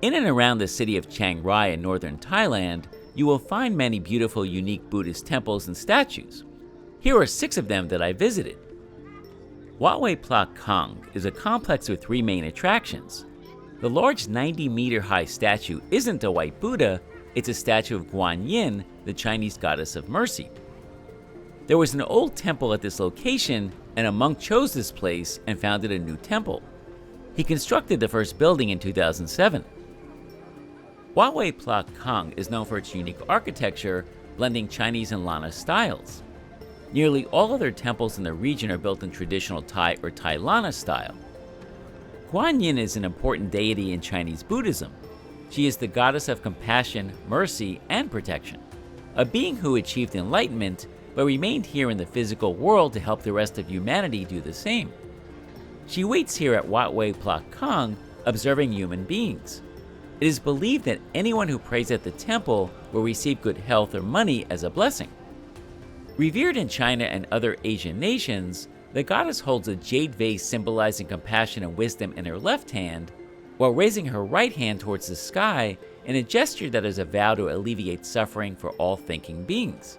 In and around the city of Chiang Rai in northern Thailand, you will find many beautiful, unique Buddhist temples and statues. Here are 6 of them that I visited. Wat Huay Pla Kang is a complex with 3 main attractions. The large 90-meter-high statue isn't a white Buddha, it's a statue of Guan Yin, the Chinese goddess of mercy. There was an old temple at this location, and a monk chose this place and founded a new temple. He constructed the first building in 2007. Wat Huay Pla Kang is known for its unique architecture, blending Chinese and Lana styles. Nearly all other temples in the region are built in traditional Thai or Thai Lana style. Guan Yin is an important deity in Chinese Buddhism. She is the goddess of compassion, mercy, and protection, a being who achieved enlightenment but remained here in the physical world to help the rest of humanity do the same. She waits here at Wat Huay Pla Kang, observing human beings. It is believed that anyone who prays at the temple will receive good health or money as a blessing. Revered in China and other Asian nations, the goddess holds a jade vase symbolizing compassion and wisdom in her left hand, while raising her right hand towards the sky in a gesture that is a vow to alleviate suffering for all thinking beings.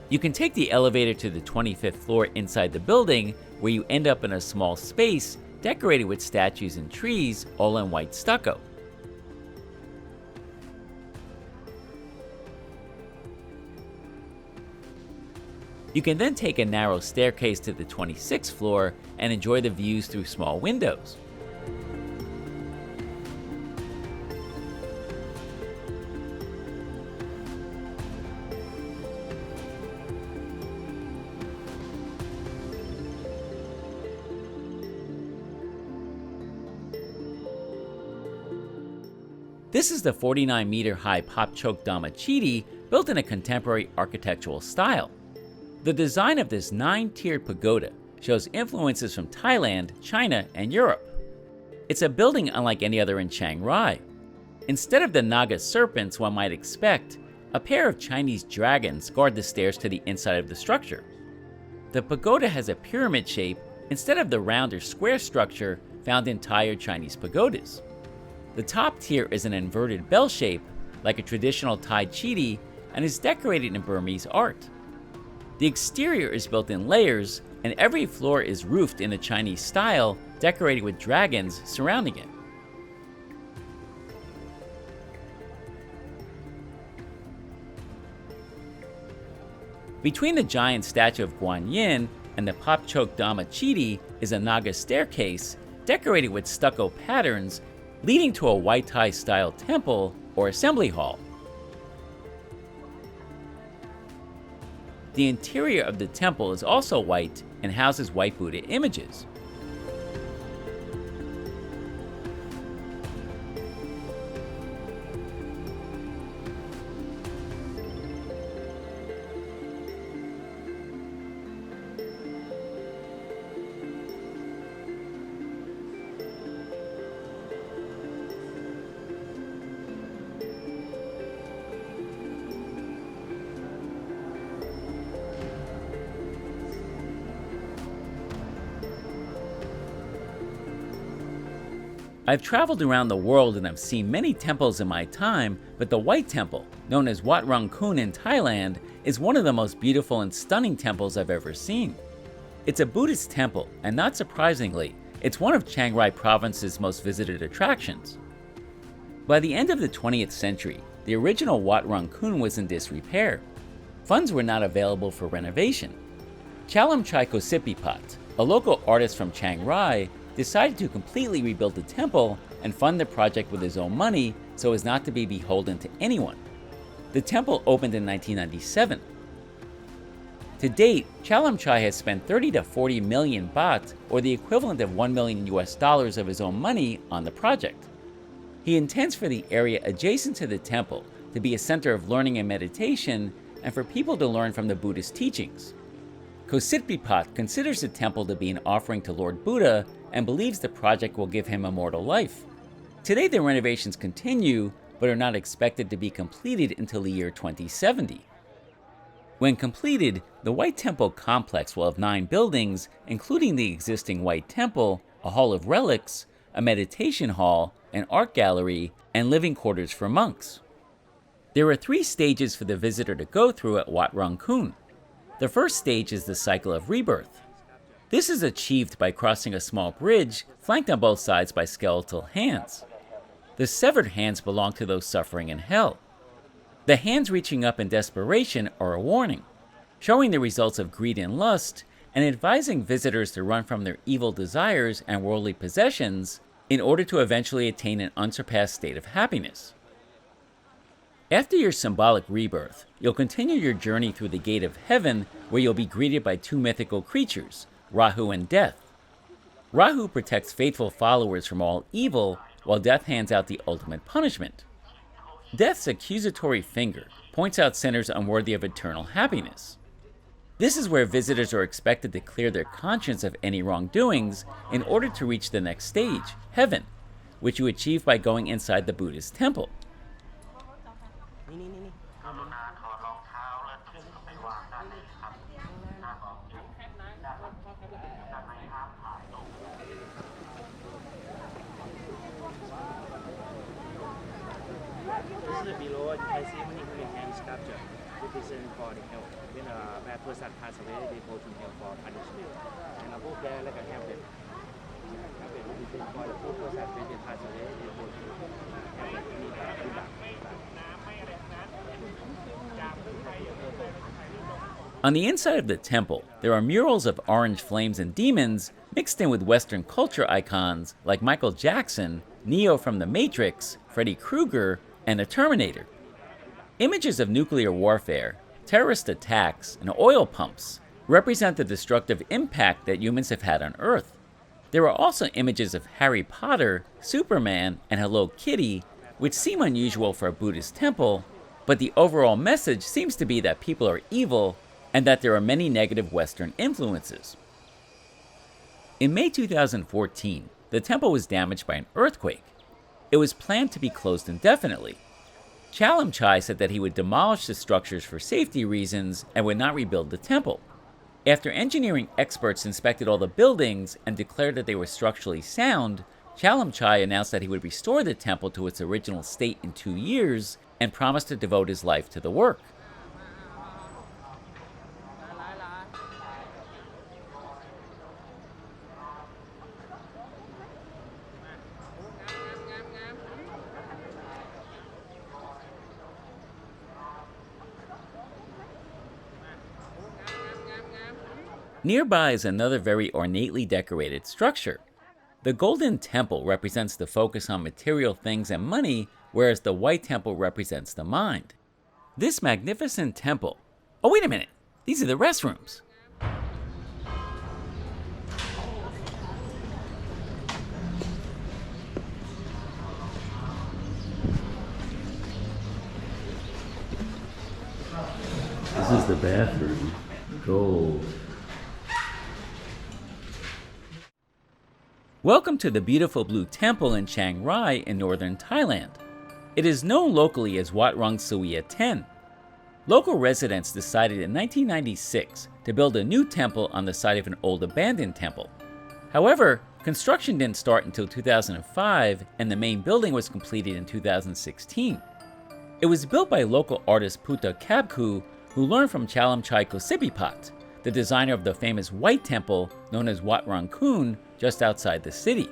You can take the elevator to the 25th floor inside the building, where you end up in a small space decorated with statues and trees, all in white stucco. You can then take a narrow staircase to the 26th floor and enjoy the views through small windows. This is the 49-meter-high Pop Chok Dhamma Chidi, built in a contemporary architectural style. The design of this 9-tiered pagoda shows influences from Thailand, China, and Europe. It's a building unlike any other in Chiang Rai. Instead of the Naga serpents one might expect, a pair of Chinese dragons guard the stairs to the inside of the structure. The pagoda has a pyramid shape instead of the round or square structure found in Thai or Chinese pagodas. The top tier is an inverted bell shape, like a traditional Thai chidi, and is decorated in Burmese art. The exterior is built in layers, and every floor is roofed in the Chinese style, decorated with dragons surrounding it. Between the giant statue of Guan Yin and the Pop Chok Dhamma Chidi is a Naga staircase, decorated with stucco patterns, leading to a White Thai-style temple or assembly hall. The interior of the temple is also white and houses white Buddha images. I've traveled around the world and I've seen many temples in my time, but the White Temple, known as Wat Rung Khun in Thailand, is one of the most beautiful and stunning temples I've ever seen. It's a Buddhist temple, and not surprisingly, it's one of Chiang Rai province's most visited attractions. By the end of the 20th century, the original Wat Rung Khun was in disrepair. Funds were not available for renovation. Chalam Chai Kosipipat, a local artist from Chiang Rai, decided to completely rebuild the temple and fund the project with his own money so as not to be beholden to anyone. The temple opened in 1997. To date, Chalam Chai has spent 30 to 40 million baht, or the equivalent of $1 million of his own money, on the project. He intends for the area adjacent to the temple to be a center of learning and meditation, and for people to learn from the Buddhist teachings. Kositpipat considers the temple to be an offering to Lord Buddha and believes the project will give him immortal life. Today the renovations continue, but are not expected to be completed until the year 2070. When completed, the White Temple complex will have 9 buildings, including the existing White Temple, a hall of relics, a meditation hall, an art gallery, and living quarters for monks. There are 3 stages for the visitor to go through at Wat Rung Khun. The first stage is the cycle of rebirth. This is achieved by crossing a small bridge flanked on both sides by skeletal hands. The severed hands belong to those suffering in hell. The hands reaching up in desperation are a warning, showing the results of greed and lust, and advising visitors to run from their evil desires and worldly possessions in order to eventually attain an unsurpassed state of happiness. After your symbolic rebirth, you'll continue your journey through the gate of heaven, where you'll be greeted by 2 mythical creatures, Rahu and Death. Rahu protects faithful followers from all evil, while Death hands out the ultimate punishment. Death's accusatory finger points out sinners unworthy of eternal happiness. This is where visitors are expected to clear their conscience of any wrongdoings in order to reach the next stage, heaven, which you achieve by going inside the Buddhist temple. This is below. You can see many hand sculpture represent for the hell. When a bad person pass away, they go to hell for punishment. And above there, like a helmet. Helmet represent for the poor person when they pass away, they go to helmet. On the inside of the temple, there are murals of orange flames and demons mixed in with Western culture icons like Michael Jackson, Neo from The Matrix, Freddy Krueger, and a Terminator. Images of nuclear warfare, terrorist attacks, and oil pumps represent the destructive impact that humans have had on Earth. There are also images of Harry Potter, Superman, and Hello Kitty, which seem unusual for a Buddhist temple, but the overall message seems to be that people are evil and that there are many negative Western influences. In May 2014, the temple was damaged by an earthquake. It was planned to be closed indefinitely. Chalamchai said that he would demolish the structures for safety reasons and would not rebuild the temple. After engineering experts inspected all the buildings and declared that they were structurally sound, Chalamchai announced that he would restore the temple to its original state in 2 years and promised to devote his life to the work. Nearby is another very ornately decorated structure. The Golden Temple represents the focus on material things and money, whereas the White Temple represents the mind. This magnificent temple... Oh, wait a minute! These are the restrooms! This is the bathroom. Gold. Welcome to the beautiful Blue Temple in Chiang Rai in northern Thailand. It is known locally as Wat Rong Surea Ten. Local residents decided in 1996 to build a new temple on the site of an old abandoned temple. However, construction didn't start until 2005 and the main building was completed in 2016. It was built by local artist Puta Kabku, who learned from Chalamchai Kosipipat, the designer of the famous White Temple known as Wat Rung Khun, just outside the city.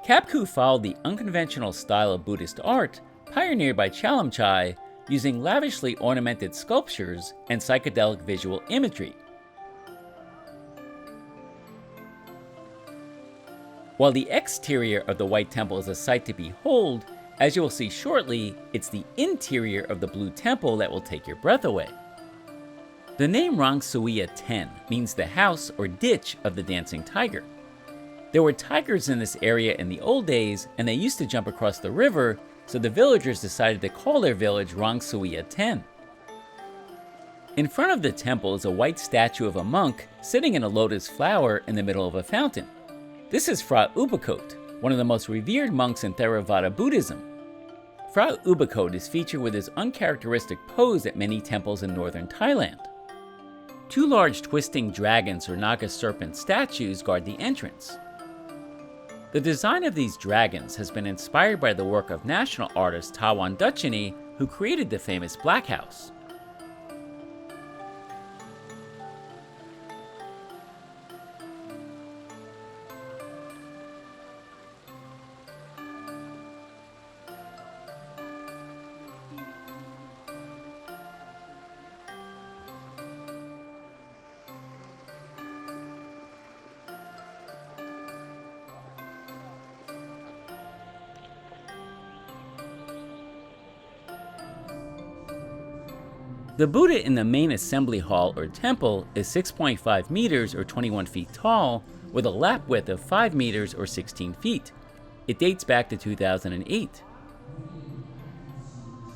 Kabku followed the unconventional style of Buddhist art pioneered by Chalamchai, using lavishly ornamented sculptures and psychedelic visual imagery. While the exterior of the White Temple is a sight to behold, as you will see shortly, it's the interior of the Blue Temple that will take your breath away. The name Rong Surea Ten means the house or ditch of the dancing tiger. There were tigers in this area in the old days, and they used to jump across the river, so the villagers decided to call their village Rong Surea Ten. In front of the temple is a white statue of a monk sitting in a lotus flower in the middle of a fountain. This is Phra Ubakot, one of the most revered monks in Theravada Buddhism. Phra Ubakot is featured with his uncharacteristic pose at many temples in northern Thailand. Two large twisting dragons or Naga serpent statues guard the entrance. The design of these dragons has been inspired by the work of national artist Tawan Ducheny, who created the famous Black House. The Buddha in the main assembly hall or temple is 6.5 meters or 21 feet tall, with a lap width of 5 meters or 16 feet. It dates back to 2008.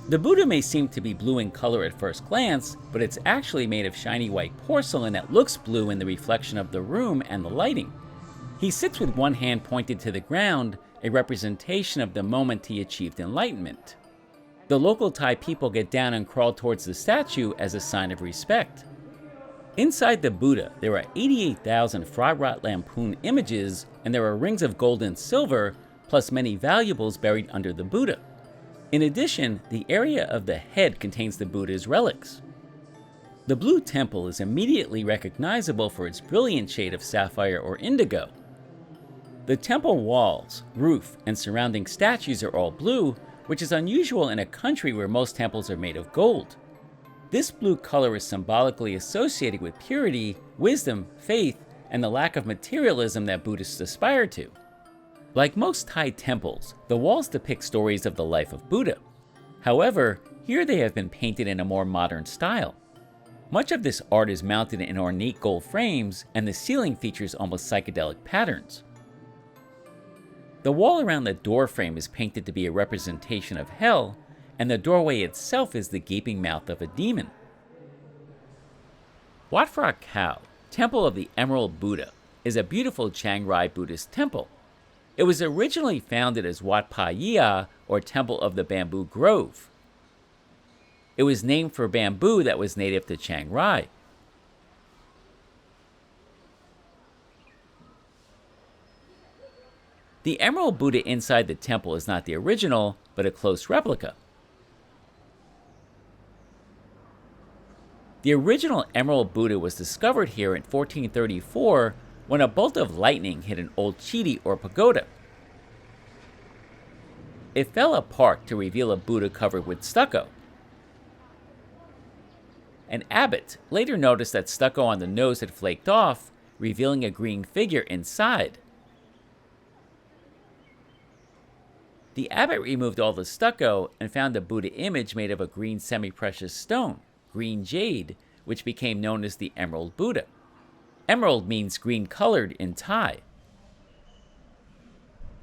The Buddha may seem to be blue in color at first glance, but it's actually made of shiny white porcelain that looks blue in the reflection of the room and the lighting. He sits with one hand pointed to the ground, a representation of the moment he achieved enlightenment. The local Thai people get down and crawl towards the statue as a sign of respect. Inside the Buddha, there are 88,000 Phra Rat Lamphun images, and there are rings of gold and silver, plus many valuables buried under the Buddha. In addition, the area of the head contains the Buddha's relics. The blue temple is immediately recognizable for its brilliant shade of sapphire or indigo. The temple walls, roof, and surrounding statues are all blue, which is unusual in a country where most temples are made of gold. This blue color is symbolically associated with purity, wisdom, faith, and the lack of materialism that Buddhists aspire to. Like most Thai temples, the walls depict stories of the life of Buddha. However, here they have been painted in a more modern style. Much of this art is mounted in ornate gold frames, and the ceiling features almost psychedelic patterns. The wall around the door frame is painted to be a representation of hell, and the doorway itself is the gaping mouth of a demon. Wat Phra Kaew, Temple of the Emerald Buddha, is a beautiful Chiang Rai Buddhist temple. It was originally founded as Wat Pa Yia, or Temple of the Bamboo Grove. It was named for bamboo that was native to Chiang Rai. The Emerald Buddha inside the temple is not the original, but a close replica. The original Emerald Buddha was discovered here in 1434 when a bolt of lightning hit an old chiti or pagoda. It fell apart to reveal a Buddha covered with stucco. An abbot later noticed that stucco on the nose had flaked off, revealing a green figure inside. The abbot removed all the stucco and found a Buddha image made of a green semi-precious stone, green jade, which became known as the Emerald Buddha. Emerald means green-colored in Thai.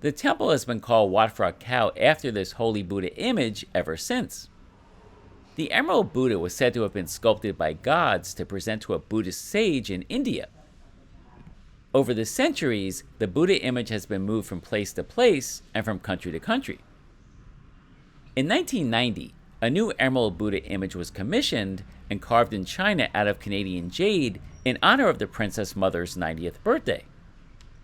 The temple has been called Wat Phra Kaew after this holy Buddha image ever since. The Emerald Buddha was said to have been sculpted by gods to present to a Buddhist sage in India. Over the centuries, the Buddha image has been moved from place to place and from country to country. In 1990, a new Emerald Buddha image was commissioned and carved in China out of Canadian jade in honor of the Princess Mother's 90th birthday.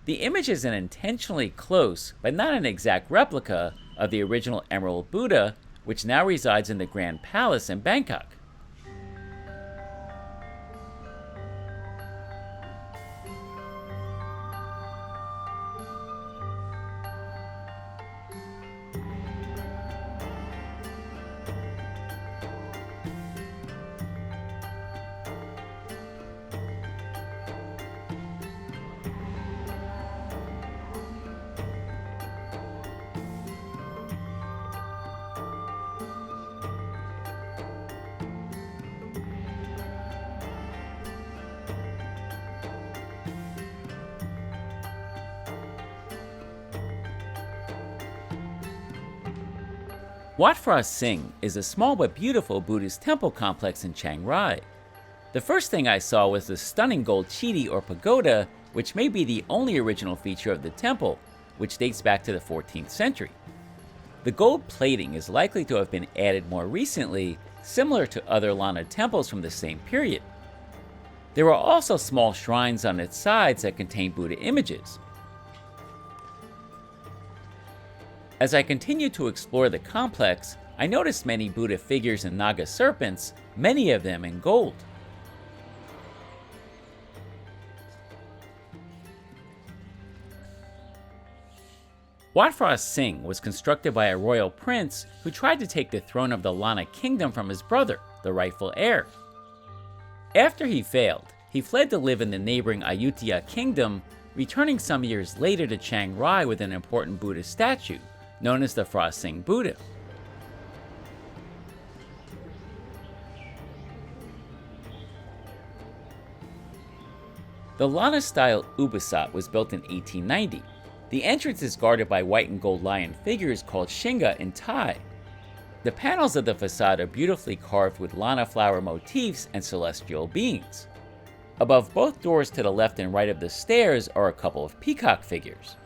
The image is an intentionally close, but not an exact replica, of the original Emerald Buddha, which now resides in the Grand Palace in Bangkok. Wat Phra Singh is a small but beautiful Buddhist temple complex in Chiang Rai. The first thing I saw was the stunning gold chidi or pagoda, which may be the only original feature of the temple, which dates back to the 14th century. The gold plating is likely to have been added more recently, similar to other Lana temples from the same period. There are also small shrines on its sides that contain Buddha images. As I continued to explore the complex, I noticed many Buddha figures and Naga serpents, many of them in gold. Wat Phra Singh was constructed by a royal prince who tried to take the throne of the Lana kingdom from his brother, the rightful heir. After he failed, he fled to live in the neighboring Ayutthaya kingdom, returning some years later to Chiang Rai with an important Buddhist statue, known as the Phra Singh Buddha. The Lana-style Ubosat was built in 1890. The entrance is guarded by white and gold lion figures called Shinga in Thai. The panels of the facade are beautifully carved with Lana flower motifs and celestial beings. Above both doors to the left and right of the stairs are a couple of peacock figures.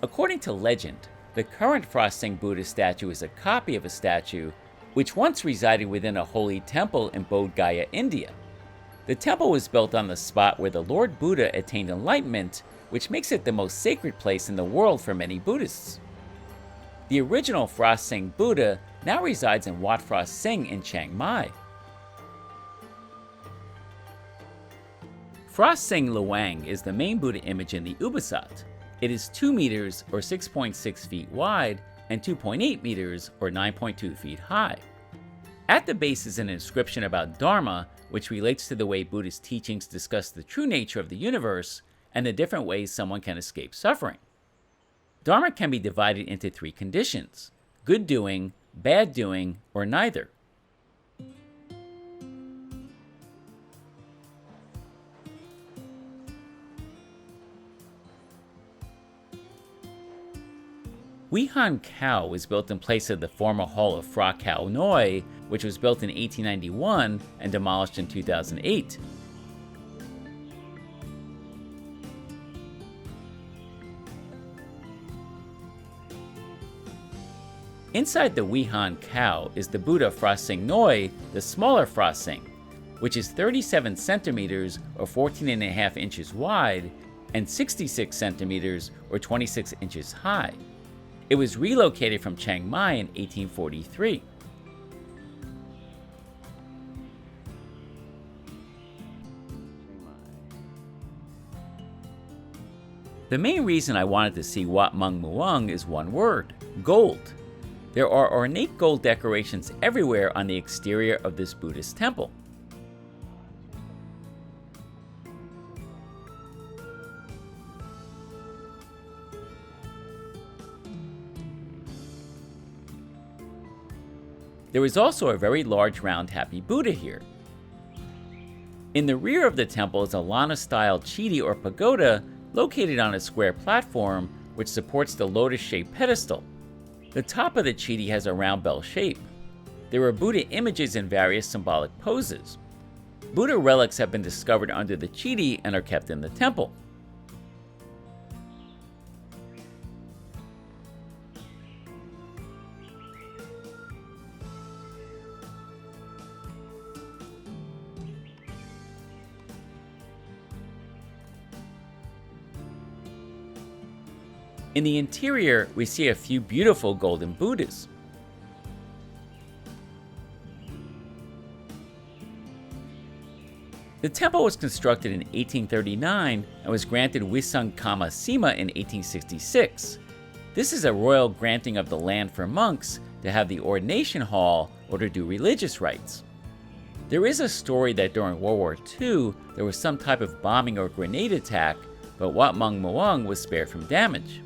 According to legend, the current Phra Singh Buddha statue is a copy of a statue which once resided within a holy temple in Bodh Gaya, India. The temple was built on the spot where the Lord Buddha attained enlightenment, which makes it the most sacred place in the world for many Buddhists. The original Phra Singh Buddha now resides in Wat Phra Singh in Chiang Mai. Phra Singh Luang is the main Buddha image in the Ubosat. It is 2 meters or 6.6 feet wide and 2.8 meters or 9.2 feet high. At the base is an inscription about Dharma, which relates to the way Buddhist teachings discuss the true nature of the universe and the different ways someone can escape suffering. Dharma can be divided into 3 conditions: good doing, bad doing, or neither. Wat Rung Khun was built in place of the former hall of Phra Kaew Noi, which was built in 1891 and demolished in 2008. Inside the Wat Rung Khun is the Buddha Phra Singh Noi, the smaller Phra Singh, which is 37 centimeters or 14.5 inches wide and 66 centimeters or 26 inches high. It was relocated from Chiang Mai in 1843. The main reason I wanted to see Wat Mung Muang is one word: gold. There are ornate gold decorations everywhere on the exterior of this Buddhist temple. There is also a very large round happy Buddha here. In the rear of the temple is a Lana-style chidi or pagoda located on a square platform which supports the lotus-shaped pedestal. The top of the chidi has a round bell shape. There are Buddha images in various symbolic poses. Buddha relics have been discovered under the chidi and are kept in the temple. In the interior, we see a few beautiful golden Buddhas. The temple was constructed in 1839 and was granted Wisangkama Sima in 1866. This is a royal granting of the land for monks to have the ordination hall or to do religious rites. There is a story that during World War II there was some type of bombing or grenade attack, but Wat Mung Muang was spared from damage.